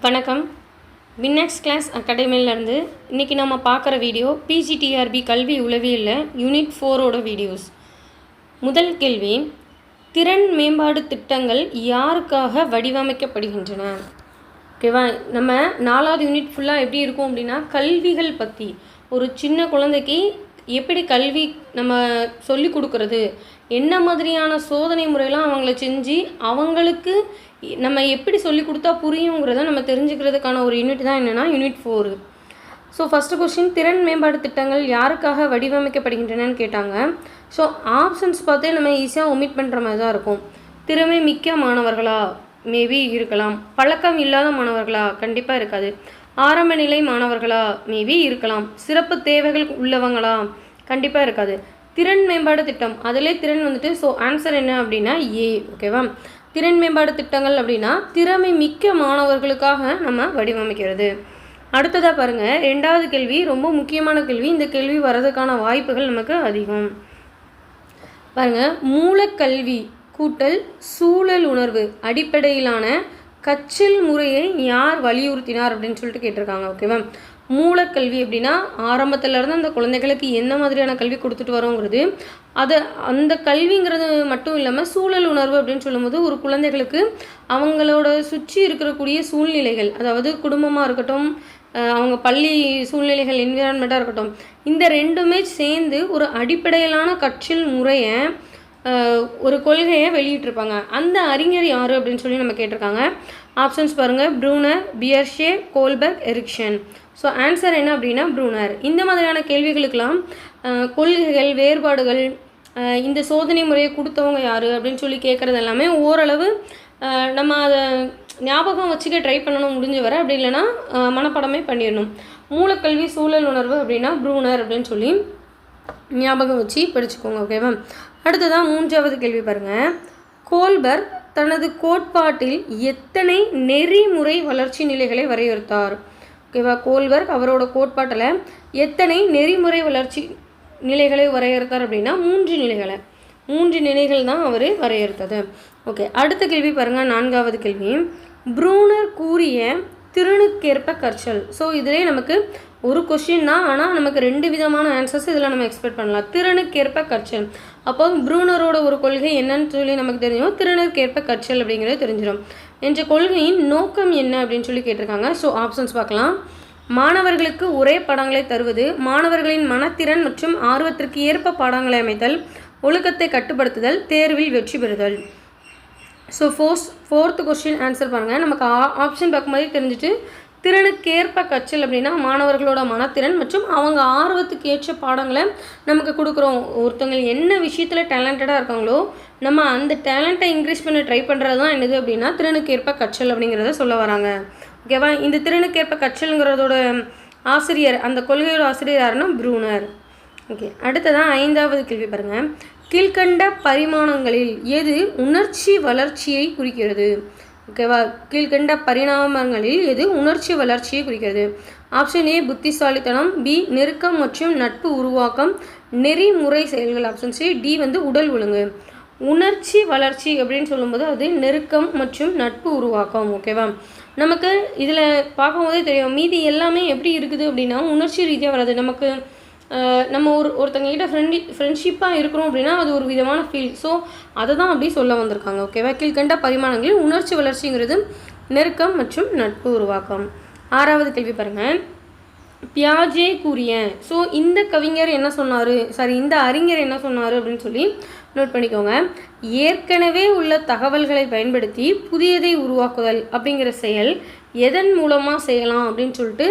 வணக்கம். வின்னெக்ஸ் கிளாஸ் அகாடமியிலேருந்து இன்றைக்கி நம்ம பார்க்குற வீடியோ பிஜிடிஆர்பி கல்வி உளவியலில் யூனிட் 4ஓட வீடியோஸ். முதல் கேள்வி, திறன் மேம்பாடு திட்டங்கள் யாருக்காக வடிவமைக்கப்படுகின்றன? ஓகேவா, நம்ம 4வது யூனிட் ஃபுல்லாக எப்படி இருக்கும் அப்படின்னா கல்விகள் பற்றி, ஒரு சின்ன குழந்தைக்கு எப்படி கல்வி நம்ம சொல்லி கொடுக்குறது, என்ன மாதிரியான சோதனை முறையெல்லாம் அவங்கள செஞ்சு அவங்களுக்கு நம்ம எப்படி சொல்லி கொடுத்தா புரியுங்கிறத நம்ம தெரிஞ்சுக்கிறதுக்கான ஒரு யூனிட் தான் என்னென்னா யூனிட் 4. ஸோ ஃபஸ்ட்டு கொஸ்டின், திறன் மேம்பாடு திட்டங்கள் யாருக்காக வடிவமைக்கப்படுகின்றனன்னு கேட்டாங்க. ஸோ ஆப்ஷன்ஸ் பார்த்தே நம்ம ஈஸியாக ஒமிட் பண்ணுற மாதிரி தான் இருக்கும். திறமை மிக்க மாணவர்களா, மேபி இருக்கலாம். பழக்கம் இல்லாத மாணவர்களா, கண்டிப்பாக இருக்காது. ஆரம்ப நிலை மாணவர்களா, மேபி இருக்கலாம். சிறப்பு தேவைகள் உள்ளவங்களா, கண்டிப்பாக இருக்காது. திறன் மேம்பாடு திட்டம், அதிலே திறன் வந்துட்டு, ஸோ ஆன்சர் என்ன அப்படின்னா ஏ. ஓகேவா, திறன் மேம்பாடு திட்டங்கள் அப்படின்னா திறமை மிக்க மாணவர்களுக்காக நம்ம வடிவமைக்கிறது. அடுத்ததாக பாருங்கள், 2வது கேள்வி ரொம்ப முக்கியமான கேள்வி. இந்த கேள்வி வர்றதுக்கான வாய்ப்புகள் நமக்கு அதிகம். பாருங்கள், மூலக்கல்வி கூட்டல் சூழல் உணர்வு அடிப்படையிலான கற்றல் முறையை யார் வலியுறுத்தினார் அப்படின்னு சொல்லிட்டு கேட்டிருக்காங்க. ஓகேவா, மூலக்கல்வி அப்படின்னா ஆரம்பத்துலேருந்து அந்த குழந்தைகளுக்கு என்ன மாதிரியான கல்வி கொடுத்துட்டு வரோங்கிறது, அதை அந்த கல்விங்கிறது மட்டும் இல்லாமல் சூழல் உணர்வு அப்படின்னு சொல்லும்போது ஒரு குழந்தைகளுக்கு அவங்களோட சுற்றி இருக்கக்கூடிய சூழ்நிலைகள், அதாவது குடும்பமாக இருக்கட்டும், அவங்க பள்ளி சூழ்நிலைகள், என்விரான்மெண்ட்டாக இருக்கட்டும், இந்த ரெண்டுமே சேர்ந்து ஒரு அடிப்படையிலான கற்றல் முறையை, ஒரு கொள்கையை வெளியிட்டிருப்பாங்க. அந்த அறிஞர் யார் அப்படின்னு சொல்லி நம்ம கேட்டிருக்காங்க. ஆப்ஷன்ஸ் பாருங்கள், ப்ரூனர், பியர்ஷே, கோல்பர்க், எரிக்சன். ஸோ ஆன்சர் என்ன அப்படின்னா ப்ரூனர். இந்த மாதிரியான கேள்விகளுக்கெல்லாம் கொள்கைகள், வேறுபாடுகள், இந்த சோதனை முறையை கொடுத்தவங்க யார் அப்படின்னு சொல்லி கேட்குறது எல்லாமே ஓரளவு நம்ம அதை ஞாபகம் வச்சுக்க ட்ரை பண்ணணும் முடிஞ்ச வர. அப்படி இல்லைன்னா மனப்பாடமே பண்ணிடணும். மூலக்கல்வி சூழல் உணர்வு அப்படின்னா ப்ரூனர் அப்படின்னு சொல்லி ஞாபகம் வச்சு படிச்சுக்கோங்க. ஓகேவா, அடுத்ததான் 3வது கேள்வி பாருங்கள். கோல்பர்க் தனது கோட்பாட்டில் எத்தனை நெறிமுறை வளர்ச்சி நிலைகளை வரையறுத்தார்? ஓகேவா, கோல்பர்க் அவரோட கோட்பாட்டில் எத்தனை நெறிமுறை வளர்ச்சி நிலைகளை வரையறுத்தார் அப்படின்னா 3 நிலைகள் தான் அவர் வரையறுத்தது. ஓகே, அடுத்த கேள்வி பாருங்கள், 4வது கேள்வி. ப்ரூனர் கூறிய திறனுக்கேற்ப கற்றல். ஸோ இதிலே நமக்கு ஒரு கொஷின் தான், ஆனால் நமக்கு 2 விதமான ஆன்சர்ஸ் இதில் நம்ம எக்ஸ்பெக்ட் பண்ணலாம். திறனுக்கேற்ப கற்றல், அப்போ ப்ரூனரோட ஒரு கொள்கை என்னன்னு சொல்லி நமக்கு தெரியும், திறனுக்கேற்ப கற்றல் அப்படிங்கிறது தெரிஞ்சிடும். என்ற கொள்கையின் நோக்கம் என்ன அப்படின்னு சொல்லி கேட்டிருக்காங்க. ஸோ ஆப்ஷன்ஸ் பார்க்கலாம். மாணவர்களுக்கு ஒரே பாடங்களை தருவது, மாணவர்களின் மனத்திறன் மற்றும் ஆர்வத்திற்கு ஏற்ப பாடங்களை அமைத்தல், ஒழுக்கத்தை கட்டுப்படுத்துதல், தேர்வில் வெற்றி பெறுதல். ஸோ 4th கொஸ்டின் ஆன்சர் பாருங்கள். நமக்கு ஆப்ஷன் பார்க்கும்போதே தெரிஞ்சுட்டு, திறனுக்கேற்ப கற்றல் அப்படின்னா மாணவர்களோட மனத்திறன் மற்றும் அவங்க ஆர்வத்துக்கு ஏற்ற பாடங்களை நமக்கு கொடுக்குறோம். ஒருத்தவங்க என்ன விஷயத்தில் டேலண்டடாக இருக்காங்களோ நம்ம அந்த டேலண்ட்டை இன்க்ரீஸ் பண்ண ட்ரை பண்ணுறது தான் என்னது அப்படின்னா திறனுக்கேற்ப கற்றல் அப்படிங்கிறத சொல்ல வராங்க. ஓகேவா, இந்த திறனுக்கேற்ப கற்றல்ங்கிறதோட ஆசிரியர், அந்த கொள்கையோட ஆசிரியர் யாருன்னா ப்ரூனர். ஓகே, அடுத்ததான் 5வது கேள்வி பாருங்கள். கீழ்கண்ட பரிமாணங்களில் எது உணர்ச்சி வளர்ச்சியை குறிக்கிறது? ஓகேவா, கீழ்கண்ட பரிணாமங்களில் எது உணர்ச்சி வளர்ச்சியை குறிக்கிறது? ஆப்ஷன் ஏ புத்திசாலித்தனம், பி நெருக்கம் மற்றும் நட்பு உருவாக்கம், நெறிமுறை செயல்கள். ஆப்ஷன் சி, டி உடல் ஒழுங்கு. உணர்ச்சி வளர்ச்சி அப்படின்னு சொல்லும்போது அது நெருக்கம் மற்றும் நட்பு உருவாக்கம். ஓகேவா, நமக்கு இதில் பார்க்கும்போதே தெரியும் மீதி எல்லாமே எப்படி இருக்குது அப்படின்னா உணர்ச்சி ரீதியாக வராது. நமக்கு நம்ம ஒருத்தங்கிட்ட ஃப்ரெண்ட்ஷிப்பாக இருக்கிறோம் அப்படின்னா அது ஒரு விதமான ஃபீல். ஸோ அதை தான் அப்படி சொல்ல வந்திருக்காங்க. ஓகேவா, கீழ்கண்ட பரிமாணங்களில் உணர்ச்சி வளர்ச்சிங்கிறது நெருக்கம் மற்றும் நட்பு உருவாக்கம். 6வது கேள்வி பாருங்கள். பியாஜே கூறிய, ஸோ இந்த கவிஞர் என்ன சொன்னார், இந்த அறிஞர் என்ன சொன்னார் அப்படின்னு சொல்லி நோட் பண்ணிக்கோங்க. ஏற்கனவே உள்ள தகவல்களை பயன்படுத்தி புதியதை உருவாக்குதல் அப்படிங்கிற செயல் எதன் மூலமாக செய்யலாம் அப்படின்னு சொல்லிட்டு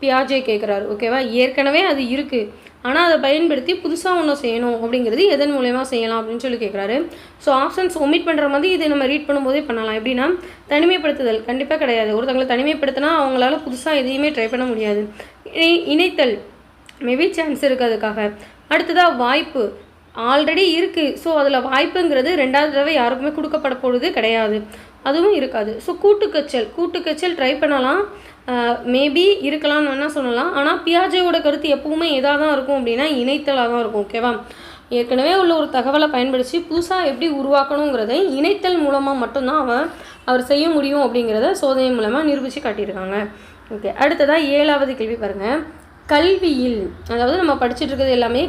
பியாஜே கேட்குறாரு. ஓகேவா, ஏற்கனவே அது இருக்குது, ஆனால் அதை பயன்படுத்தி புதுசாக ஒன்று செய்யணும் அப்படிங்கிறது எதன் மூலயமா செய்யலாம் அப்படின்னு சொல்லி கேட்குறாரு. ஸோ ஆப்ஷன்ஸ் ஒமிட் பண்ணுற மாதிரி இதை நம்ம ரீட் பண்ணும்போதே பண்ணலாம். எப்படின்னா தனிமைப்படுத்துதல் கண்டிப்பாக கிடையாது. ஒருத்தவங்களை தனிமைப்படுத்தினா அவங்களால புதுசாக எதையுமே ட்ரை பண்ண முடியாது. இணைத்தல் மேபி சான்ஸ் இருக்குது அதுக்காக. அடுத்ததாக வாய்ப்பு ஆல்ரெடி இருக்குது, ஸோ அதில் வாய்ப்புங்கிறது 2வது தடவை யாருக்குமே கொடுக்கப்பட போகிறது கிடையாது, அதுவும் இருக்காது. ஸோ கூட்டுக்கச்சல் ட்ரை பண்ணலாம், மேபி இருக்கலாம்னு வேணால் சொல்லலாம். ஆனால் பியாஜேவோட கருத்து எப்பவுமே எதாக தான் இருக்கும் அப்படின்னா இணைத்தலாக தான் இருக்கும். ஓகேவா, ஏற்கனவே உள்ள ஒரு தகவலை பயன்படுத்தி புதுசாக எப்படி உருவாக்கணுங்கிறதை இணைத்தல் மூலமாக மட்டும்தான் அவர் செய்ய முடியும் அப்படிங்கிறத சோதனை மூலமாக நிரூபித்து காட்டியிருக்காங்க. ஓகே, அடுத்ததாக 7வது கேள்வி பாருங்கள். கல்வியில், அதாவது நம்ம படிச்சுட்டு இருக்கிறது எல்லாமே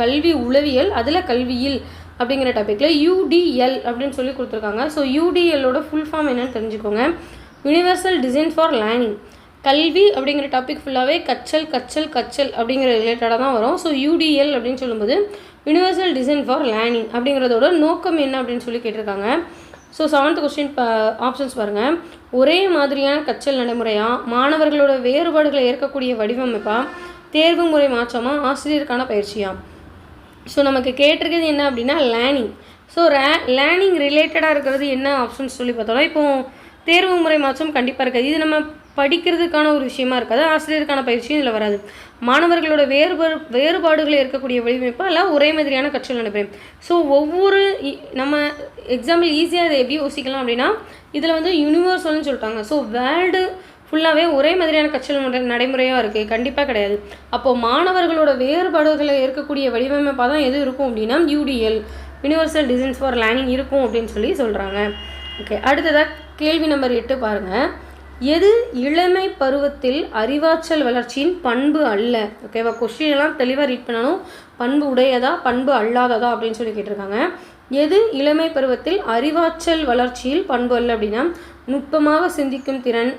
கல்வி உளவியல், அதில் கல்வியில் அப்படிங்கிற டாப்பிக்கில் UDL அப்படின்னு சொல்லி கொடுத்துருக்காங்க. ஸோ UDLோட ஃபுல் ஃபார்ம் என்னன்னு தெரிஞ்சுக்கோங்க. Universal design for learning. கல்வி அப்படிங்கிற டாபிக் ஃபுல்லாகவே கற்றல் அப்படிங்கிற ரிலேட்டடாக தான் வரும். ஸோ UDL அப்படின்னு சொல்லும்போது யூனிவர்சல் டிசைன் ஃபார் லேர்னிங் அப்படிங்கிறதோட நோக்கம் என்ன அப்படின்னு சொல்லி கேட்டிருக்காங்க. ஸோ 7th கொஸ்டின் ஆப்ஷன்ஸ் பாருங்கள். ஒரே மாதிரியான கற்றல் நடைமுறையாக, மாணவர்களோட வேறுபாடுகளை ஏற்கக்கூடிய வடிவமைப்பாக, தேர்வு முறை மாற்றமாக, ஆசிரியருக்கான பயிற்சியாக. ஸோ நமக்கு கேட்டிருக்கிறது என்ன அப்படின்னா லேர்னிங். ஸோ லேர்னிங் ரிலேட்டடாக இருக்கிறது என்ன ஆப்ஷன்ஸ் சொல்லி பார்த்தோம்னா, இப்போது தேர்வு முறை மாற்றம் கண்டிப்பாக இருக்காது. இது நம்ம படிக்கிறதுக்கான ஒரு விஷயமா இருக்காது. ஆசிரியருக்கான பயிற்சியும் இதில் வராது. மாணவர்களோட வேறுபாடுகளை இருக்கக்கூடிய வடிவமைப்பு எல்லாம் ஒரே மாதிரியான கற்றல் நடைமுறை. ஸோ ஒவ்வொரு நம்ம எக்ஸாம்பிள் ஈஸியாக இதை எப்படி யோசிக்கலாம் அப்படின்னா, இதில் வந்து யூனிவர்சல்னு சொல்லிட்டாங்க. ஸோ வேர்ல்டு ஃபுல்லாகவே ஒரே மாதிரியான கற்றல் நடைமுறையாக இருக்குது, கண்டிப்பாக கிடையாது. அப்போது மாணவர்களோட வேறுபாடுகளை ஏற்கக்கூடிய வடிவமைப்பாக தான் எது இருக்கும் அப்படின்னா UDL, universal designs for learning இருக்கும் அப்படின்னு சொல்லி சொல்கிறாங்க. ஓகே, அடுத்ததாக கேள்வி நம்பர் 8 பாருங்கள். எது இளமை பருவத்தில் அறிவாற்றல் வளர்ச்சியின் பண்பு அல்ல? ஓகேவா, கொஸ்டின் எல்லாம் தெளிவாக ரீட் பண்ணணும். பண்பு உடையதா பண்பு அல்லாததா அப்படின்னு சொல்லி கேட்டிருக்காங்க. எது இளமை பருவத்தில் அறிவாற்றல் வளர்ச்சியில் பண்பு அல்ல அப்படின்னா, நுட்பமாக சிந்திக்கும் திறன்,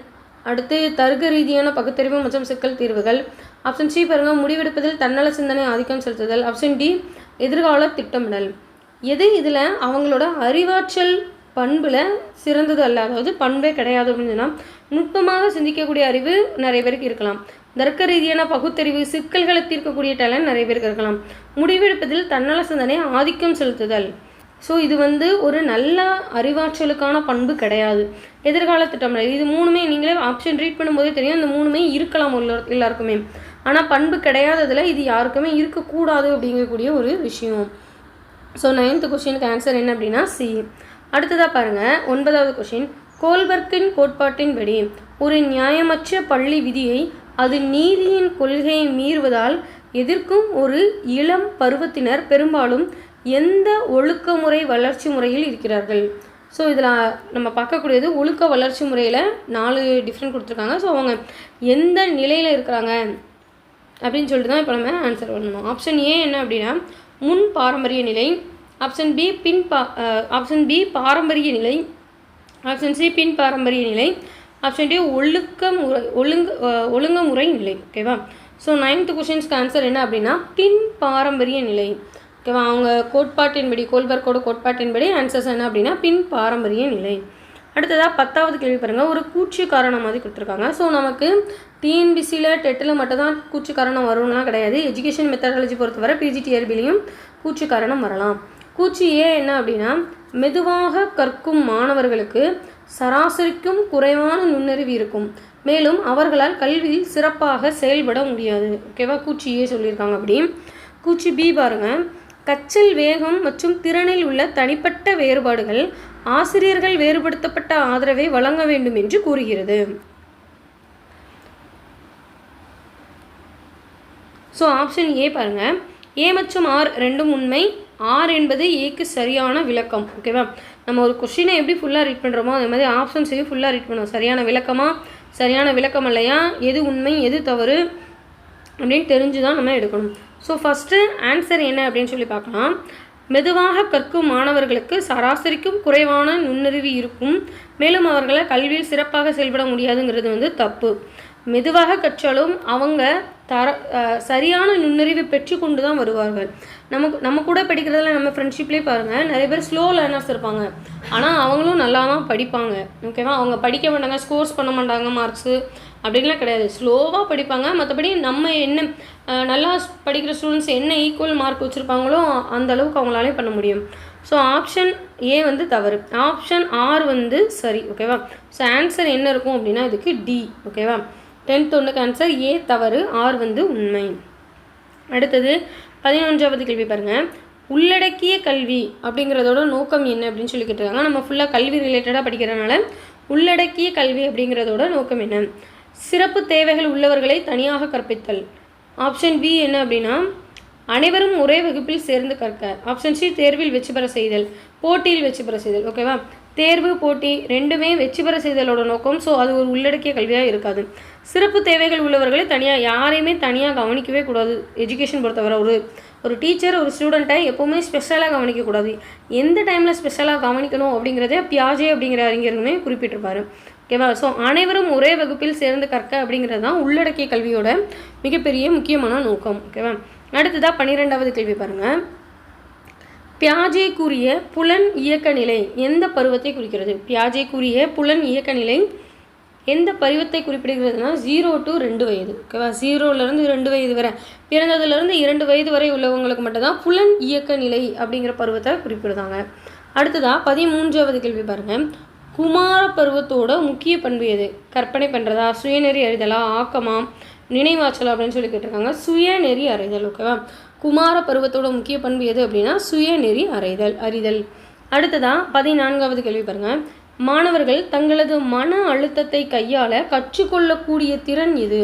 அடுத்து தர்க்க ரீதியான பகுத்தறிவு மற்றும் சிக்கல் தீர்வுகள். ஆப்ஷன் சி பாருங்கள், முடிவெடுப்பதில் தன்னல சிந்தனை ஆதிக்கம் செலுத்துதல். ஆப்ஷன் டி, எதிர்கால திட்டமிடல். எது இதில் அவங்களோட அறிவாற்றல் பண்பில் சிறந்தது அல்ல, அதாவது பண்பே கிடையாது அப்படின்னு சொன்னால், நுட்பமாக சிந்திக்கக்கூடிய அறிவு நிறைய பேருக்கு இருக்கலாம். தர்க்க ரீதியான பகுத்தறிவு, சிக்கல்களை தீர்க்கக்கூடிய டேலண்ட் நிறைய பேருக்கு இருக்கலாம். முடிவெடுப்பதில் தன்னல சிந்தனை ஆதிக்கம் செலுத்துதல். ஸோ இது வந்து ஒரு நல்ல அறிவாற்றலுக்கான பண்பு கிடையாது. எதிர்கால திட்டமிடல், இது 3மே நீங்களே ஆப்ஷன் ரீட் பண்ணும்போதே தெரியும், இந்த 3மே இருக்கலாம் எல்லாருக்குமே. ஆனால் பண்பு கிடையாததில் இது யாருக்குமே இருக்கக்கூடாது அப்படிங்கக்கூடிய ஒரு விஷயம். ஸோ 9th கொஸ்டினுக்கு ஆன்சர் என்ன அப்படின்னா சி. அடுத்ததாக பாருங்கள் 9வது கொஸ்டின். கோல்பர்க்கின் கோட்பாட்டின்படி ஒரு நியாயமற்ற பள்ளி விதியை அது நீதியின் கொள்கையை மீறுவதால் எதிர்க்கும் ஒரு இளம் பருவத்தினர் பெரும்பாலும் எந்த ஒழுக்கமுறை வளர்ச்சி முறையில் இருக்கிறார்கள்? ஸோ இதில் நம்ம பார்க்கக்கூடியது ஒழுக்க வளர்ச்சி முறையில் 4 டிஃப்ரெண்ட் கொடுத்துருக்காங்க. ஸோ அவங்க எந்த நிலையில் இருக்கிறாங்க அப்படின்னு சொல்லிட்டு தான் இப்போ நம்ம ஆன்சர் பண்ணணும். ஆப்ஷன் ஏ என்ன அப்படின்னா முன் பாரம்பரிய நிலை. ஆப்ஷன் பி பாரம்பரிய நிலை. ஆப்ஷன் சி பின் பாரம்பரிய நிலை. ஆப்ஷன் டி ஒழுங்குமுறை நிலை. ஓகேவா, ஸோ 9th கொஸ்டின்ஸ்க்கு ஆன்சர் என்ன அப்படின்னா பின் பாரம்பரிய நிலை. ஓகேவா, அவங்க கோட்பாட்டின்படி, கோல்பர்க்கோட கோட்பாட்டின்படி ஆன்சர்ஸ் என்ன அப்படின்னா பின் பாரம்பரிய நிலை. அடுத்ததாக 10வது கேள்வி பாருங்கள். ஒரு கூற்று காரணம் மாதிரி கொடுத்துருக்காங்க. ஸோ நமக்கு டிஎன்பிசியில் டெட்டில் மட்டும் தான் கூற்று காரணம் வரும்லாம் கிடையாது. எஜுகேஷன் மெத்தடாலஜி பொறுத்தவரை PGTRBலையும் கூற்று காரணம் வரலாம். கூற்று ஏ என்ன அப்படின்னா, மெதுவாக கற்கும் மாணவர்களுக்கு சராசரிக்கும் குறைவான நுண்ணறிவு இருக்கும், மேலும் அவர்களால் கல்வியில் சிறப்பாக செயல்பட முடியாது. ஓகேவா, கூற்று ஏ சொல்லியிருக்காங்க. அப்படி கூற்று பி பாருங்கள். கற்றல் வேகம் மற்றும் திறனில் உள்ள தனிப்பட்ட வேறுபாடுகள் ஆசிரியர்கள் வேறுபடுத்தப்பட்ட ஆதரவை வழங்க வேண்டும் என்று கூறுகிறது. ஸோ ஆப்ஷன் ஏ பாருங்கள். ஏ மற்றும் ஆர் ரெண்டும் உண்மை. ஆர் என்பது ஏக்கு சரியான விளக்கம். ஓகேவா, நம்ம ஒரு கொஸ்டினை எப்படி ஃபுல்லாக ரீட் பண்ணுறோமோ அதே மாதிரி ஆப்ஷன்ஸையும் ஃபுல்லாக ரீட் பண்ணுவோம். சரியான விளக்கமாக, சரியான விளக்கம் இல்லையா, எது உண்மை எது தவறு அப்படின்னு தெரிஞ்சு தான் நம்ம எடுக்கணும். ஸோ ஃபஸ்ட்டு ஆன்சர் என்ன அப்படின்னு சொல்லி பார்க்கலாம். மெதுவாக கற்கும் மாணவர்களுக்கு சராசரிக்கும் குறைவான நுண்ணறிவு இருக்கும், மேலும் அவர்களால் கல்வியில் சிறப்பாக செயல்பட முடியாதுங்கிறது வந்து தப்பு. மெதுவாக கற்றாலும் அவங்க சரியான நுண்ணறிவு பெற்றுக்கொண்டு தான் வருவார்கள். நம்ம கூட படிக்கிறதுல நம்ம ஃப்ரெண்ட்ஷிப்லேயே பாருங்கள், நிறைய பேர் ஸ்லோ லேர்னர்ஸ் இருப்பாங்க, ஆனால் அவங்களும் நல்லா தான் படிப்பாங்க. ஓகேவா, அவங்க படிக்க மாட்டாங்க, ஸ்கோர்ஸ் பண்ண மாட்டாங்க மார்க்ஸு அப்படின்லாம் கிடையாது, ஸ்லோவாக படிப்பாங்க. மற்றபடி நம்ம என்ன நல்லா படிக்கிற ஸ்டூடெண்ட்ஸ் என்ன ஈக்குவல் மார்க் வச்சுருப்பாங்களோ அந்த அளவுக்கு அவங்களாலே பண்ண முடியும். ஸோ ஆப்ஷன் ஏ வந்து தவறு, ஆப்ஷன் ஆர் வந்து சரி. ஓகேவா, ஸோ ஆன்சர் என்ன இருக்கும் அப்படின்னா இதுக்கு டி. ஓகேவா, 10th ஒன்றுக்கு ஆன்சர் ஏ தவறு, ஆர் வந்து உண்மை. அடுத்தது 11வது கேள்வி பாருங்கள். உள்ளடக்கிய கல்வி அப்படிங்கிறதோட நோக்கம் என்ன அப்படின்னு சொல்லி கேட்டிருக்காங்க. நம்ம ஃபுல்லாக கல்வி ரிலேட்டடாக படிக்கிறதுனால உள்ளடக்கிய கல்வி அப்படிங்கிறதோட நோக்கம் என்ன? சிறப்பு தேவைகள் உள்ளவர்களை தனியாக கற்பித்தல். ஆப்ஷன் பி என்ன அப்படின்னா அனைவரும் ஒரே வகுப்பில் சேர்ந்து கற்க. ஆப்ஷன் சி தேர்வில் வெற்றி பெற செய்தல், போட்டியில் வெற்றி பெற செய்தல். ஓகேவா, தேர்வு போட்டி ரெண்டுமே வெற்றி பெற செய்தலோட நோக்கம். ஸோ அது ஒரு உள்ளடக்கிய கல்வியாக இருக்காது. சிறப்பு தேவைகள் உள்ளவர்களை தனியாக யாரையுமே தனியாக கவனிக்கவே கூடாது. எஜுகேஷன் பொறுத்தவரை ஒரு டீச்சர் ஒரு ஸ்டூடெண்ட்டை எப்போவுமே ஸ்பெஷலாக கவனிக்கக்கூடாது. எந்த டைமில் ஸ்பெஷலாக கவனிக்கணும் அப்படிங்கிறதே பியாஜே அப்படிங்கிற அறிஞருமே குறிப்பிட்டிருப்பார். ஓகேவா, ஸோ அனைவரும் ஒரே வகுப்பில் சேர்ந்து கற்க அப்படிங்கிறது தான் உள்ளடக்கிய கல்வியோட மிகப்பெரிய முக்கியமான நோக்கம். ஓகேவா, அடுத்ததாக 12வது கேள்வி பாருங்கள். பியாஜே கூறிய புலன் இயக்க நிலை எந்த பருவத்தை குறிக்கிறது? பியாஜே கூறிய புலன் இயக்க நிலை எந்த பருவத்தை குறிப்பிடுகிறதுனா 0 to 2 வயது. ஓகேவா, 0லேருந்து 2 வயது வரை, பிறந்ததுலேருந்து 2 வயது வரை உள்ளவங்களுக்கு மட்டும்தான் புலன் இயக்க நிலை அப்படிங்கிற பருவத்தை குறிப்பிடுதாங்க. அடுத்ததாக 13வது கேள்வி பாருங்கள். குமார பருவத்தோட முக்கிய பண்பு எது? கற்பனை பண்ணுறதா, சுயநெறி அறிதலா, ஆக்கமா, நினைவாற்றல் அப்படின்னு சொல்லி கேட்டிருக்காங்க. சுயநெறி அறிதல். ஓகேவா, குமார பருவத்தோட முக்கிய பண்பு எது அப்படின்னா சுயநெறி அறிதல். அடுத்ததாக 14வது கேள்வி பாருங்கள். மாணவர்கள் தங்களது மன அழுத்தத்தை கையாள கற்றுக்கொள்ளக்கூடிய திறன் எது?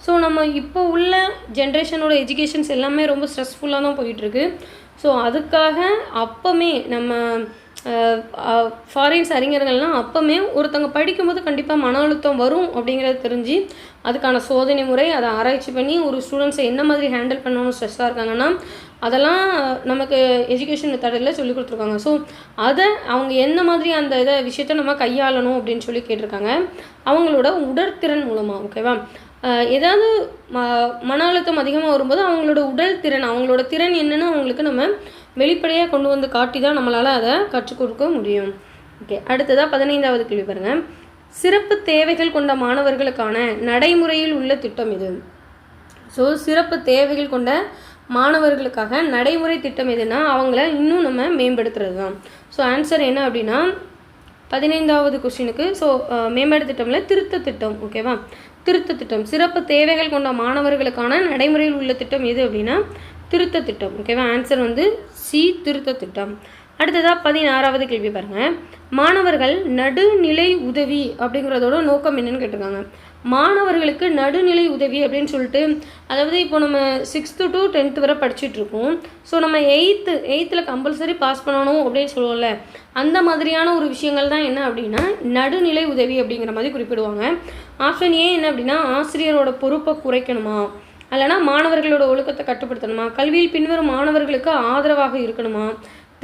ஸோ நம்ம இப்போ உள்ள ஜென்ரேஷனோட எஜுகேஷன்ஸ் எல்லாமே ரொம்ப ஸ்ட்ரெஸ்ஃபுல்லாக தான் போயிட்டுருக்கு. ஸோ அதுக்காக அப்போமே நம்ம ஃபாரின்ஸ் அறிஞர்கள்லாம் அப்போமே ஒருத்தவங்க படிக்கும்போது கண்டிப்பாக மன அழுத்தம் வரும் அப்படிங்கிறத தெரிஞ்சு அதுக்கான சோதனை முறை அதை ஆராய்ச்சி பண்ணி ஒரு ஸ்டூடெண்ட்ஸை என்ன மாதிரி ஹேண்டில் பண்ணணும் ஸ்ட்ரெஸ்ஸாக இருக்காங்கன்னா அதெல்லாம் நமக்கு எஜுகேஷன் மெத்தடில் சொல்லி கொடுத்துருக்காங்க. ஸோ அதை அவங்க என்ன மாதிரி அந்த விஷயத்தை நம்ம கையாளணும் அப்படின்னு சொல்லி கேட்டிருக்காங்க அவங்களோட உடற்திறன் மூலமாக. ஓகேவா, ஏதாவது மன அழுத்தம் அதிகமாக வரும்போது அவங்களோட உடல் திறன் அவங்களோட திறன் என்னென்னு அவங்களுக்கு நம்ம வெளிப்படையாக கொண்டு வந்து காட்டி தான் நம்மளால் அதை கற்றுக் கொடுக்க முடியும். ஓகே, அடுத்ததாக 15வது கேள்வி பாருங்கள். சிறப்பு தேவைகள் கொண்ட மாணவர்களுக்கான நடைமுறையில் உள்ள திட்டம் இது. ஸோ சிறப்பு தேவைகள் கொண்ட மாணவர்களுக்காக நடைமுறை திட்டம் எதுனா அவங்கள இன்னும் நம்ம மேம்படுத்துறது தான். ஸோ ஆன்சர் என்ன அப்படின்னா 15வது கொஸ்டினுக்கு ஸோ மேம்பாடு திட்டமில் திருத்த திட்டம். ஓகேவா, திருத்த திட்டம் சிறப்பு தேவைகள் கொண்ட மாணவர்களுக்கான நடைமுறையில் உள்ள திட்டம் எது அப்படின்னா திருத்த திட்டம். ஓகேவா, ஆன்சர் சி திருத்த திட்டம். அடுத்ததாக 16வது கேள்வி பாருங்கள். மாணவர்கள் நடுநிலை உதவி அப்படிங்கிறதோட நோக்கம் என்னன்னு கேட்டிருக்காங்க. மாணவர்களுக்கு நடுநிலை உதவி அப்படின்னு சொல்லிட்டு அதாவது இப்போ நம்ம 6th to 10th வரை படிச்சுட்ருக்கோம். ஸோ நம்ம எயித்தில் கம்பல்சரி பாஸ் பண்ணணும் அப்படின்னு சொல்லுவோம்ல, அந்த மாதிரியான ஒரு விஷயங்கள் தான் என்ன அப்படின்னா நடுநிலை உதவி அப்படிங்கிற மாதிரி குறிப்பிடுவாங்க. ஆப்ஷன் ஏ என்ன அப்படின்னா ஆசிரியரோட பொறுப்பை குறைக்கணுமா, இல்லைனா மாணவர்களோட ஒழுக்கத்தை கட்டுப்படுத்தணுமா, கல்வியில் பின்வரும் மாணவர்களுக்கு ஆதரவாக இருக்கணுமா,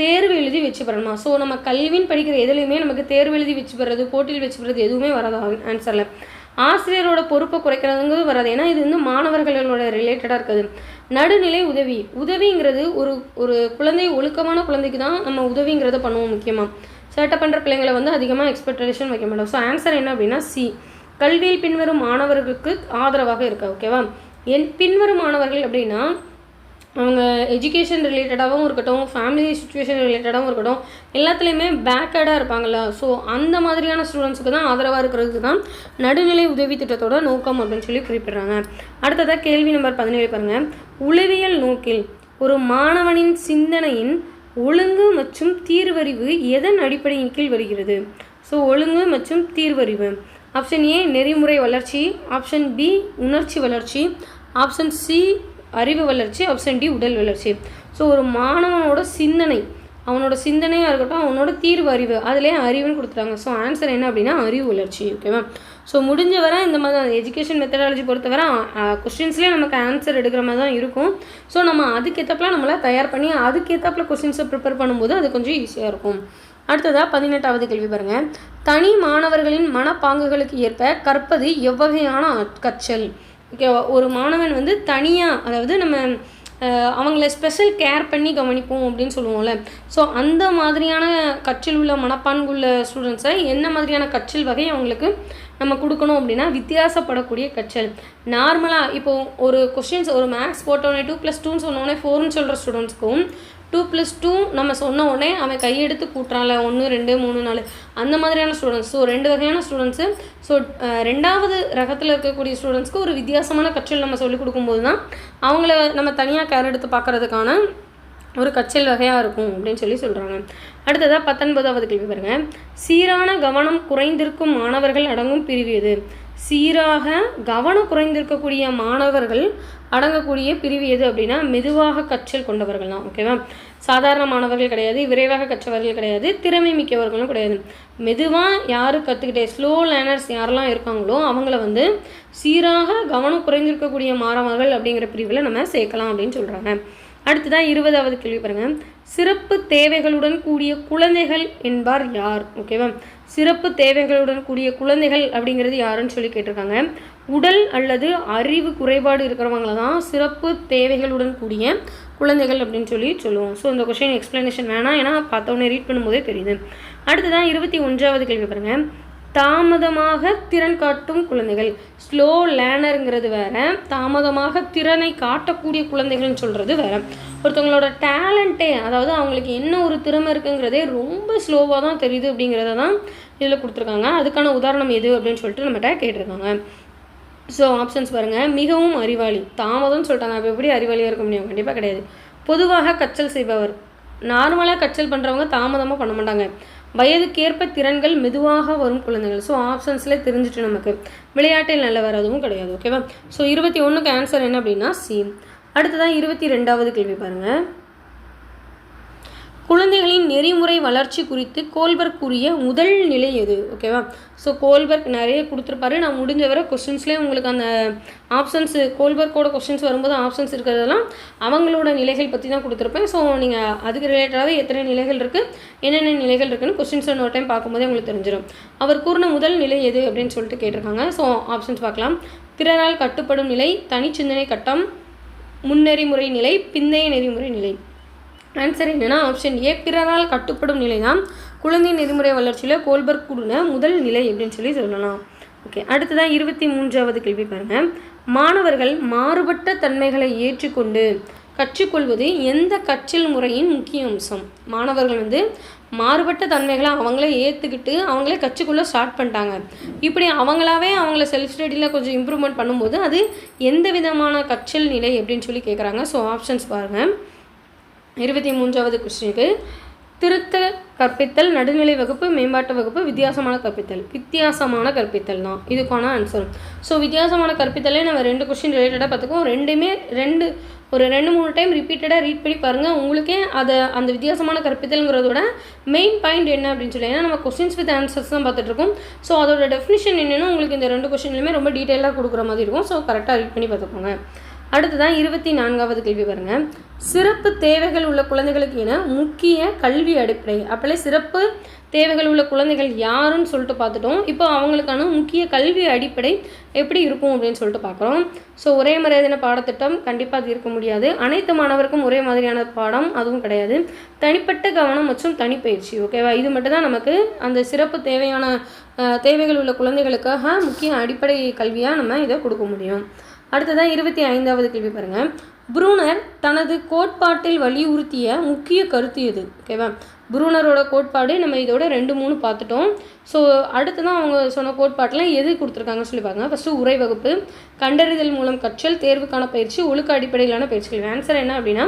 தேர்வு எழுதி வெற்றி பெறணுமா. ஸோ நம்ம கல்வின்னு படிக்கிற எதுலையுமே நமக்கு தேர்வு எழுதி வெற்றி பெறது போட்டியில் வெற்றி பெறது எதுவுமே வராது ஆன்சரில். ஆசிரியரோட பொறுப்பை குறைக்கிறதுங்கிறது வராது, ஏன்னா இது மாணவர்களோட ரிலேட்டடாக இருக்குது. நடுநிலை உதவிங்கிறது ஒரு குழந்தை ஒழுக்கமான குழந்தைக்கு தான் நம்ம உதவிங்கிறத பண்ணுவோம். முக்கியமாக சேட்டை பண்ணுற பிள்ளைங்களை அதிகமாக எக்ஸ்பெக்டேஷன் வைக்க மாட்டோம். ஸோ ஆன்சர் என்ன அப்படின்னா சி கல்வியில் பின்வரும் மாணவர்களுக்கு ஆதரவாக இருக்கா. ஓகேவா, பின்வரும் மாணவர்கள் அப்படின்னா அவங்க எஜுகேஷன் ரிலேட்டடாகவும் இருக்கட்டும், ஃபேமிலி சுச்சுவேஷன் ரிலேட்டடாகவும் இருக்கட்டும், எல்லாத்துலேயுமே பேக்கர்டாக இருப்பாங்கள்ல. ஸோ அந்த மாதிரியான ஸ்டூடெண்ட்ஸுக்கு தான் ஆதரவாக இருக்கிறதுக்கு தான் நடுநிலை உதவி திட்டத்தோட நோக்கம் அப்படின்னு சொல்லி குறிப்பிட்றாங்க. அடுத்ததாக கேள்வி நம்பர் 17 பாருங்கள். உளவியல் நோக்கில் ஒரு மாணவனின் சிந்தனையின் ஒழுங்கு மற்றும் தீர்வறிவு எதன் அடிப்படையின் கீழ் வருகிறது? ஸோ ஒழுங்கு மற்றும் தீர்வறிவு. ஆப்ஷன் ஏ நெறிமுறை வளர்ச்சி, ஆப்ஷன் பி உணர்ச்சி வளர்ச்சி, ஆப்ஷன் சி அறிவு வளர்ச்சி, ஆப்ஷன் டி உடல் வளர்ச்சி. ஸோ ஒரு மாணவனோட அவனோட சிந்தனையாக இருக்கட்டும், அவனோட தீர்வு அறிவு அதுலேயே அறிவுன்னு கொடுத்துட்டாங்க. ஸோ ஆன்சர் என்ன அப்படின்னா அறிவு வளர்ச்சி. ஓகேவா, ஸோ முடிஞ்ச வரை இந்த மாதிரி எஜுகேஷன் மெத்தடாலஜி பொறுத்தவரை கொஸ்டின்ஸ்லேயே நமக்கு ஆன்சர் எடுக்கிற மாதிரி தான் இருக்கும். ஸோ நம்ம அதுக்கேற்றப்பல நம்மளை தயார் பண்ணி அதுக்கேற்றப்பல கொஸ்டின்ஸை ப்ரிப்பேர் பண்ணும்போது அது கொஞ்சம் ஈஸியாக இருக்கும். அடுத்ததாக 18வது கேள்வி பாருங்கள். தனி மாணவர்களின் மனப்பாங்குகளுக்கு ஏற்ப கற்பது எவ்வகையான கற்றல்? ஓகே, ஒரு மாணவன் தனியாக அதாவது நம்ம அவங்கள ஸ்பெஷல் கேர் பண்ணி கவனிப்போம் அப்படின்னு சொல்லுவோம்ல. ஸோ அந்த மாதிரியான கற்றல் உள்ள மனப்பான்குள்ள ஸ்டூடெண்ட்ஸை என்ன மாதிரியான கற்றல் வகை அவங்களுக்கு நம்ம கொடுக்கணும் அப்படின்னா வித்தியாசப்படக்கூடிய கற்றல். நார்மலாக இப்போது ஒரு கொஸ்டின்ஸ் ஒரு மேக்ஸ் போட்டோடனே 2+2 சொன்னோடனே 4ன்னு சொல்கிற ஸ்டூடெண்ட்ஸ்க்கும் 2+2 நம்ம சொன்ன உடனே அவன் கையெடுத்து கூட்டுறான்ல 1 2 3 4 அந்த மாதிரியான ஸ்டூடெண்ட்ஸ். ஸோ 2 வகையான ஸ்டூடெண்ட்ஸு. ஸோ 2வது ரகத்தில் இருக்கக்கூடிய ஸ்டூடெண்ட்ஸ்க்கு ஒரு வித்தியாசமான கற்றல் நம்ம சொல்லிக் கொடுக்கும்போது தான் அவங்கள நம்ம தனியாக கேர் எடுத்து பார்க்குறதுக்கான ஒரு கற்றல் வகையாக இருக்கும் அப்படின்னு சொல்லி சொல்கிறாங்க. அடுத்ததாக 19வது கேள்வி பாருங்கள். சீரான கவனம் குறைந்திருக்கும் மாணவர்கள் அடங்கும் பிரிவு எது? சீராக கவனம் குறைந்திருக்கக்கூடிய மாணவர்கள் அடங்கக்கூடிய பிரிவு எது அப்படின்னா மெதுவாக கற்றல் கொண்டவர்கள் தான். ஓகேவா? சாதாரண மாணவர்கள் கிடையாது, விரைவாக கற்றவர்கள் கிடையாது, திறமை மிக்கவர்களும் கிடையாது. மெதுவாக யார் கற்றுக்கிட்டே ஸ்லோ லேர்னர்ஸ் யாரெல்லாம் இருக்காங்களோ அவங்கள வந்து சீராக கவனம் குறைந்திருக்கக்கூடிய மாணவர்கள் அப்படிங்கிற பிரிவில் நம்ம சேர்க்கலாம் அப்படின்னு சொல்கிறாங்க. அடுத்ததான் 20வது கேள்வி பாருங்கள். சிறப்பு தேவைகளுடன் கூடிய குழந்தைகள் என்பார் யார்? ஓகேவா? சிறப்பு தேவைகளுடன் கூடிய குழந்தைகள் அப்படிங்கிறது யாருன்னு சொல்லி கேட்டிருக்காங்க. உடல் அல்லது அறிவு குறைபாடு இருக்கிறவங்கள தான் சிறப்பு தேவைகளுடன் கூடிய குழந்தைகள் அப்படின்னு சொல்லுவோம். ஸோ இந்த கொஸ்டின் எக்ஸ்ப்ளனேஷன் வேணாம், ஏன்னா பார்த்தோன்னே ரீட் பண்ணும்போதே தெரியுது. அடுத்ததான் 21வது கேள்வி பாருங்கள். தாமதமாக திறன் காட்டும் குழந்தைகள். ஸ்லோ லேர்னருங்கிறது வேறு, தாமதமாக திறனை காட்டக்கூடிய குழந்தைகள்னு சொல்கிறது வேறு. ஒருத்தவங்களோட டேலண்ட்டே, அதாவது அவங்களுக்கு என்ன ஒரு திறமை இருக்குங்கிறதே ரொம்ப ஸ்லோவாக தான் தெரியுது அப்படிங்கிறத தான் இதில் கொடுத்துருக்காங்க. அதுக்கான உதாரணம் எது அப்படின்னு சொல்லிட்டு நம்மகிட்ட கேட்டிருக்காங்க. ஸோ ஆப்ஷன்ஸ் பாருங்கள். மிகவும் அறிவாளி, தாமதம்னு சொல்லிட்டாங்க. அப்போ எப்படி அறிவாளியாக இருக்க முடியும்? கண்டிப்பாக கிடையாது. பொதுவாக கற்றல் செய்பவர், நார்மலாக கற்றல் பண்ணுறவங்க தாமதமாக பண்ண மாட்டாங்க. வயதுக்கேற்ப திறன்கள் மெதுவாக வரும் குழந்தைகள். ஸோ ஆப்ஷன்ஸ்லேயே தெரிஞ்சிட்டு நமக்கு. விளையாட்டில் நல்லவர், அதுவும் கிடையாது. ஓகேவா? ஸோ 21க்கு ஆன்சர் என்ன அப்படின்னா சி. அடுத்ததான் 22வது கேள்வி பாருங்கள். குழந்தைகளின் நெறிமுறை வளர்ச்சி குறித்து கோல்பர்க் கூறிய முதல் நிலை எது? ஓகேவா? ஸோ கோல்பர்க் நிறைய கொடுத்துருப்பாரு. நான் முடிஞ்ச வரை கொஸ்டின்ஸ்லேயே உங்களுக்கு அந்த ஆப்ஷன்ஸ், கோல்பர்க்கோட கொஸ்டின்ஸ் வரும்போது ஆப்ஷன்ஸ் இருக்கிறதெல்லாம் அவங்களோட நிலைகள் பற்றி தான் கொடுத்துருப்பேன். ஸோ நீங்கள் அதுக்கு ரிலேட்டடாகவே எத்தனை நிலைகள் இருக்குது, என்னென்ன நிலைகள் இருக்குதுன்னு கொஸ்டின்ஸை இன்னொரு டைம் பார்க்கும்போதே உங்களுக்கு தெரிஞ்சிடும். அவர் கூறின முதல் நிலை எது அப்படின்னு சொல்லிட்டு கேட்டிருக்காங்க. ஸோ ஆப்ஷன்ஸ் பார்க்கலாம். பிறரால் கட்டுப்படும் நிலை, தனிச்சிந்தனை கட்டம், முன்னெறிமுறை நிலை, பிந்தைய நெறிமுறை நிலை. ஆன்சர் என்னென்னா ஆப்ஷன் ஏ, பிறரால் கட்டுப்படும் நிலை தான் குழந்தை நெறிமுறை வளர்ச்சியில் கோல்பர்க் கூறின முதல் நிலை அப்படின்னு சொல்லலாம். ஓகே. அடுத்ததான் 23வது கேள்வி பாருங்கள். மாணவர்கள் மாறுபட்ட தன்மைகளை ஏற்றுக்கொண்டு கற்றுக்கொள்வது எந்த கற்றல் முறையின் முக்கிய அம்சம்? மாணவர்கள் வந்து மாறுபட்ட தன்மைகளை அவங்களே ஏற்றுக்கிட்டு அவங்களே கற்றுக்கொள்ள ஸ்டார்ட் பண்ணிட்டாங்க. இப்படி அவங்களாவே அவங்கள செல்ஃப் ஸ்டடியில் கொஞ்சம் இம்ப்ரூவ்மெண்ட் பண்ணும்போது அது எந்த விதமான கற்றல் நிலை அப்படின்னு சொல்லி கேட்குறாங்க. ஸோ ஆப்ஷன்ஸ் பாருங்கள். 23வது கொஸ்டினுக்கு திருத்த கற்பித்தல், நடுநிலை வகுப்பு, மேம்பாட்டு வகுப்பு, வித்தியாசமான கற்பித்தல் தான் இதுக்கான ஆன்சர். ஸோ வித்தியாசமான கற்பித்தலே நம்ம 2 கொஸ்டின் ரிலேட்டடாக பார்த்துக்கோம். ரெண்டுமே ஒரு 2-3 டைம் ரிப்பீட்டடாக ரீட் பண்ணி பாருங்கள். உங்களுக்கே அந்த வித்தியாசமான கற்பித்தல்ங்கிறதோட மெயின் பாயிண்ட் என்ன அப்படின்னு சொல்லி, ஏன்னா நம்ம கொஸ்டின்ஸ் வித் ஆன்சர்ஸ் தான் பார்த்துட்ருக்கோம். ஸோ அதோட டெஃபினிஷன் என்னென்னு உங்களுக்கு இந்த 2 கொஸ்டின்லையுமே ரொம்ப டீட்டெயிலாக கொடுக்குற மாதிரி இருக்கும். ஸோ கரெக்டாக ரீட் பண்ணி பார்த்துக்கோங்க. அடுத்ததான் 24வது கேள்வி பாருங்கள். சிறப்பு தேவைகள் உள்ள குழந்தைகளுக்கு என முக்கிய கல்வி அடிப்படை. அப்போலே சிறப்பு தேவைகள் உள்ள குழந்தைகள் யாருன்னு சொல்லிட்டு பார்த்துட்டோம். இப்போ அவங்களுக்கான முக்கிய கல்வி அடிப்படை எப்படி இருக்கும் அப்படின்னு சொல்லிட்டு பார்க்குறோம். ஸோ ஒரே மாதிரியான பாடத்திட்டம் கண்டிப்பாக அது இருக்க முடியாது. அனைத்து மாணவருக்கும் ஒரே மாதிரியான பாடம் அதுவும் கிடையாது. தனிப்பட்ட கவனம் மற்றும் தனிப்பயிற்சி. ஓகேவா? இது மட்டும் தான் நமக்கு அந்த சிறப்பு தேவைகள் உள்ள குழந்தைகளுக்காக முக்கிய அடிப்படை கல்வியாக நம்ம இதை கொடுக்க முடியும். அடுத்ததான் 25வது கேள்வி பாருங்கள். ப்ரூனர் தனது கோட்பாட்டில் வலியுறுத்திய முக்கிய கருத்து எது? ஓகேவா? ப்ரூனரோட கோட்பாடு நம்ம இதோட 2-3 பார்த்துட்டோம். ஸோ அடுத்து தான் அவங்க சொன்ன கோட்பாட்டில் எது கொடுத்துருக்காங்கன்னு சொல்லி பாருங்கள். ஃபஸ்ட்டு உரை வகுப்பு, கண்டறிதல் மூலம் கற்றல், தேர்வுக்கான பயிற்சி, ஒழுக்க அடிப்படையிலான பயிற்சிகள். ஆன்சர் என்ன அப்படின்னா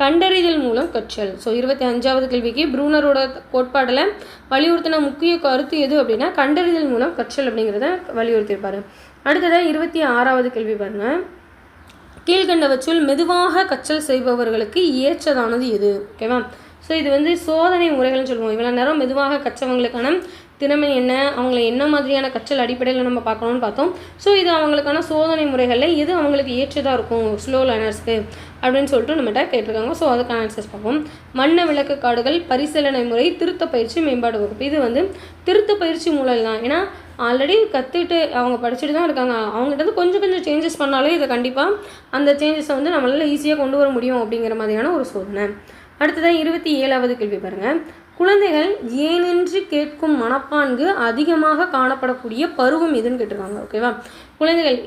கண்டறிதல் மூலம் கற்றல். ஸோ 25வது கேள்விக்கு ப்ரூனரோட கோட்பாடில் வலியுறுத்தின முக்கிய கருத்து எது அப்படின்னா கண்டறிதல் மூலம் கற்றல் அப்படிங்கிறத வலியுறுத்தியிருப்பார். அடுத்ததாக 26வது கேள்வி பாருங்கள். கீழ்கண்டவற்றுள் மெதுவாக கற்றல் செய்பவர்களுக்கு ஏற்றதானது எது? ஓகேவா? ஸோ இது வந்து சோதனை முறைகள்னு சொல்லுவோம். இவ்வளோ நேரம் மெதுவாக கற்றவங்களுக்கான திறமை என்ன, அவங்களை என்ன மாதிரியான கற்றல் அடிப்படையில் நம்ம பார்க்கணும்னு பார்த்தோம். ஸோ இது அவங்களுக்கான சோதனை முறைகளில் எது அவங்களுக்கு ஏற்றதாக இருக்கும் ஸ்லோ லேர்னர்ஸ்க்கு அப்படின்னு சொல்லிட்டு நம்மகிட்ட கேட்டிருக்காங்க. ஸோ அதுக்கான ஆன்சர்ஸ் பார்ப்போம். வண்ண விளக்கு கார்டுகள், பரிசீலனை முறை, திருத்த பயிற்சி, மேம்பாடு வகுப்பு. இது வந்து திருத்த பயிற்சி மூலம் தான். ஏன்னா ஆல்ரெடி கற்றுட்டு அவங்க படிச்சுட்டு தான் இருக்காங்க. அவங்ககிட்ட கொஞ்சம் சேஞ்சஸ் பண்ணாலே இதை கண்டிப்பாக அந்த சேஞ்சஸை வந்து நம்மளால் ஈஸியாக கொண்டு வர முடியும் அப்படிங்கிற மாதிரியான ஒரு சோதனை. அடுத்ததான் 27வது கேள்வி பாருங்கள். குழந்தைகள் ஏனென்று கேட்கும் மனப்பான்கு அதிகமாக காணப்படக்கூடிய பருவம் எதுன்னு கேட்டிருக்காங்க. ஓகேவா? குழந்தைகள்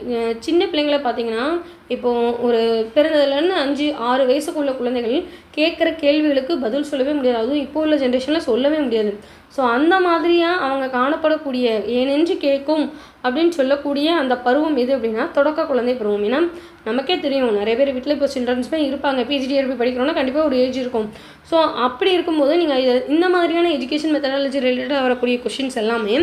சின்ன பிள்ளைங்களை பார்த்தீங்கன்னா இப்போது ஒரு பிறந்ததுலேருந்து 5-6 வயசுக்குள்ள குழந்தைகள் கேட்குற கேள்விகளுக்கு பதில் சொல்லவே முடியாது. அதுவும் இப்போ உள்ள ஜென்ரேஷனில் சொல்லவே முடியாது. ஸோ அந்த மாதிரியாக அவங்க காணப்படக்கூடிய ஏனென்று கேட்கும் அப்படின்னு சொல்லக்கூடிய அந்த பருவம் எது அப்படின்னா தொடக்க குழந்தை பருவம். ஏன்னா நமக்கே தெரியும் நிறைய பேர் வீட்டில் இப்போ சில்ட்ரன்ஸுமே இருப்பாங்க. பிஜிடிஆர்பி படிக்கிறோன்னா கண்டிப்பாக ஒரு ஏஜ் இருக்கும். ஸோ அப்படி இருக்கும்போது நீங்கள் இந்த மாதிரியான எஜுகேஷன் மெத்தடாலஜி ரிலேட்டடாக வரக்கூடிய கொஷின்ஸ் எல்லாமே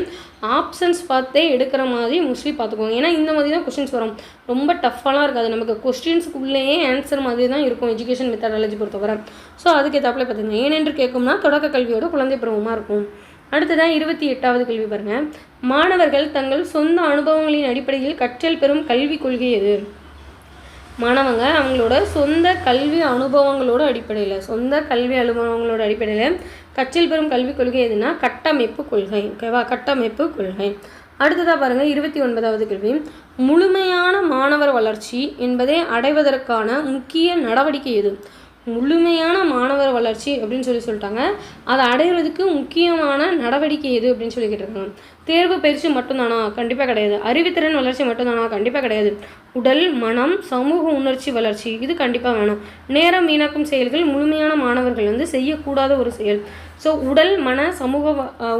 ஆப்ஷன்ஸ் பார்த்தே எடுக்கிற மாதிரி மோஸ்ட்லி பார்த்துக்கோங்க. ஏன்னா இந்த மாதிரி தான் கொஸ்டின்ஸ் வரும். ரொம்ப டஃப்பாலாம் இருக்காது. நமக்கு கொஸ்டின்ஸுக்குள்ளேயே ஆன்சர் மாதிரி தான் இருக்கும் எஜுகேஷன் மெத்தடாலஜி பொறுத்தவரை. ஸோ அதுக்கு ஏற்றாப்புல பார்த்துக்கோங்க. ஏனென்று கேட்கும்னா தொடக்க கல்வியோட குழந்தை பருவமாக இருக்கும். அடுத்ததான் 28வது கேள்வி பாருங்கள். மாணவர்கள் தங்கள் சொந்த அனுபவங்களின் அடிப்படையில் கற்றல் பெறும் கல்விக் கொள்கை எது? மாணவங்க அவங்களோட சொந்த கல்வி அனுபவங்களோட அடிப்படையில் கற்றல் பெறும் கல்விக் கொள்கை எதுனா கட்டமைப்பு கொள்கை. ஓகேவா? கட்டமைப்பு கொள்கை. அடுத்ததாக பாருங்கள் 29வது கேள்வி. முழுமையான மாணவர் வளர்ச்சி என்பதை அடைவதற்கான முக்கிய நடவடிக்கை எது? முழுமையான மாணவர் வளர்ச்சி அப்படின்னு சொல்லிட்டாங்க. அதை அடைகிறதுக்கு முக்கியமான நடவடிக்கை எது அப்படின்னு சொல்லி கேட்டிருக்காங்க. தேர்வு பயிற்சி மட்டும்தானா? கண்டிப்பாக கிடையாது. அறிவுத்திறன் வளர்ச்சி மட்டும்தானா? கண்டிப்பாக கிடையாது. உடல், மனம், சமூக உணர்ச்சி வளர்ச்சி இது கண்டிப்பாக வேணும். நேரம் வீணாக்கும் செயல்கள் முழுமையான மாணவர்கள் செய்யக்கூடாத ஒரு செயல். ஸோ உடல், மன, சமூக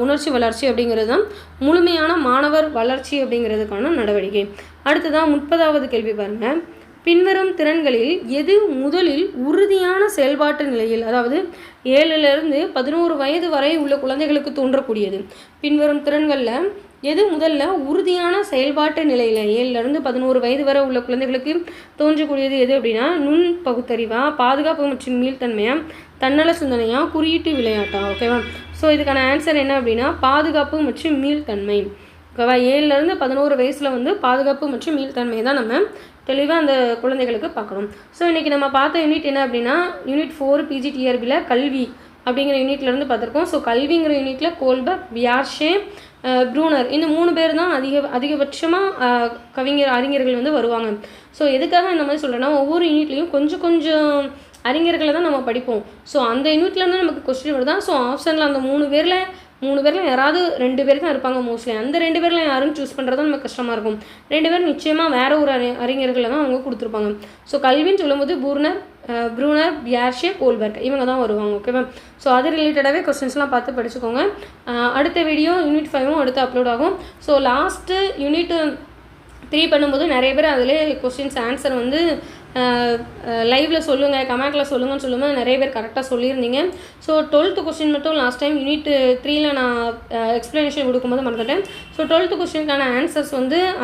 உணர்ச்சி வளர்ச்சி அப்படிங்கிறது தான் முழுமையான மாணவர் வளர்ச்ி அப்படிங்கிறதுக்கான நடவடிக்கை. அடுத்ததான் 30வது கேள்வி பாருங்கள். பின்வரும் திறன்களில் எது முதலில் உறுதியான செயல்பாட்டு நிலையில், அதாவது 7லிருந்து 11 வயது வரை உள்ள குழந்தைகளுக்கு தோன்றக்கூடியது? பின்வரும் திறன்களில் எது முதல்ல உறுதியான செயல்பாட்டு நிலையில் 7லிருந்து 11 வயது வரை உள்ள குழந்தைகளுக்கு தோன்றக்கூடியது எது அப்படின்னா நுண் பகுத்தறிவா, பாதுகாப்பு மற்றும் மீள்தன்மையா, தன்னல சிந்தனையா, குறியீட்டு விளையாட்டா? ஓகேவா? ஸோ இதுக்கான ஆன்சர் என்ன அப்படின்னா பாதுகாப்பு மற்றும் மீள்தன்மை. ஓகேவா? 7லிருந்து 11 வயசில் பாதுகாப்பு மற்றும் மீள்தன்மை தான் நம்ம தெளிவாக அந்த குழந்தைகளுக்கு பார்க்கணும். ஸோ இன்றைக்கி நம்ம பார்த்த யூனிட் என்ன அப்படின்னா யூனிட் 4 PGTRBயில் கல்வி அப்படிங்கிற யூனிட்லேருந்து பார்த்துருக்கோம். ஸோ கல்விங்கிற யூனிட்டில் கோல்பர்க், பியார்ஷே, ப்ரூனர் இந்த 3 பேர் தான் அதிகபட்சமாக அறிஞர்கள் வருவாங்க. ஸோ எதுக்காக இந்த மாதிரி சொல்கிறேன்னா ஒவ்வொரு யூனிட்லேயும் கொஞ்சம் அறிஞர்களை தான் நம்ம படிப்போம். ஸோ அந்த யூனிட்லேருந்து நமக்கு கொஸ்டின் வருதான். ஸோ ஆப்ஷனில் அந்த 3 பேரில் யாராவது 2 பேர் தான் இருப்பாங்க மோஸ்ட்லி. அந்த 2 பேரில் யாரும் சூஸ் பண்ணுறது தான் நமக்கு கஷ்டமாக இருக்கும். 2 பேர் நிச்சயமாக வேறு ஒரு அறிஞர்களை தான் அவங்க கொடுத்துருப்பாங்க. ஸோ கல்வின்னு சொல்லும்போது ப்ரூனர், பியார்ஷே, கோல்பர்க் இவங்க தான் வருவாங்க. ஓகேவா? ஸோ அது ரிலேட்டடாகவே கொஸ்டின்ஸ்லாம் பார்த்து படிச்சுக்கோங்க. அடுத்த வீடியோ யூனிட் 5 அடுத்து அப்லோட் ஆகும். ஸோ லாஸ்ட்டு யூனிட் 3 பண்ணும்போது நிறைய பேர் அதிலே கொஸ்டின்ஸ் ஆன்சர் லைவில் சொல்லுங்கள், கமெண்ட்டில் சொல்லுங்கன்னு சொல்லுங்கள். நிறைய பேர் கரெக்டாக சொல்லியிருந்தீங்க. ஸோ 12th கொஸ்டின் மட்டும் லாஸ்ட் டைம் யூனிட் 3ல் நான் எக்ஸ்ப்ளனேஷன் கொடுக்கும்போது மறந்துட்டேன். ஸோ 12th கொஸ்டினுக்கான ஆன்சர்ஸ்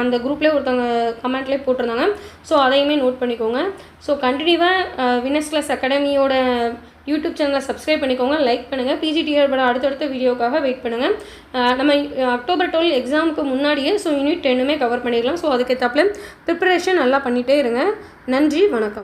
அந்த குரூப்லேயே ஒருத்தவங்க கமெண்ட்லேயே போட்டிருந்தாங்க. ஸோ அதையுமே நோட் பண்ணிக்கோங்க. ஸோ கண்டினியூவாக வினஸ் கிளாஸ் அகாடமியோட யூடியூப் சேனலை சப்ஸ்கிரைப் பண்ணிக்கோங்க, லைக் பண்ணுங்கள். PGTRBயோட அடுத்தடுத்த வீடியோக்காக வெயிட் பண்ணுங்கள். நம்ம அக்டோபர் 12 எக்ஸாமுக்கு முன்னாடியே ஸோ யூனிட் 10மே கவர் பண்ணிடலாம். ஸோ அதுக்கேற்றாப்புல ப்ரிப்பரேஷன் நல்லா பண்ணிகிட்டே இருங்க. நன்றி, வணக்கம்.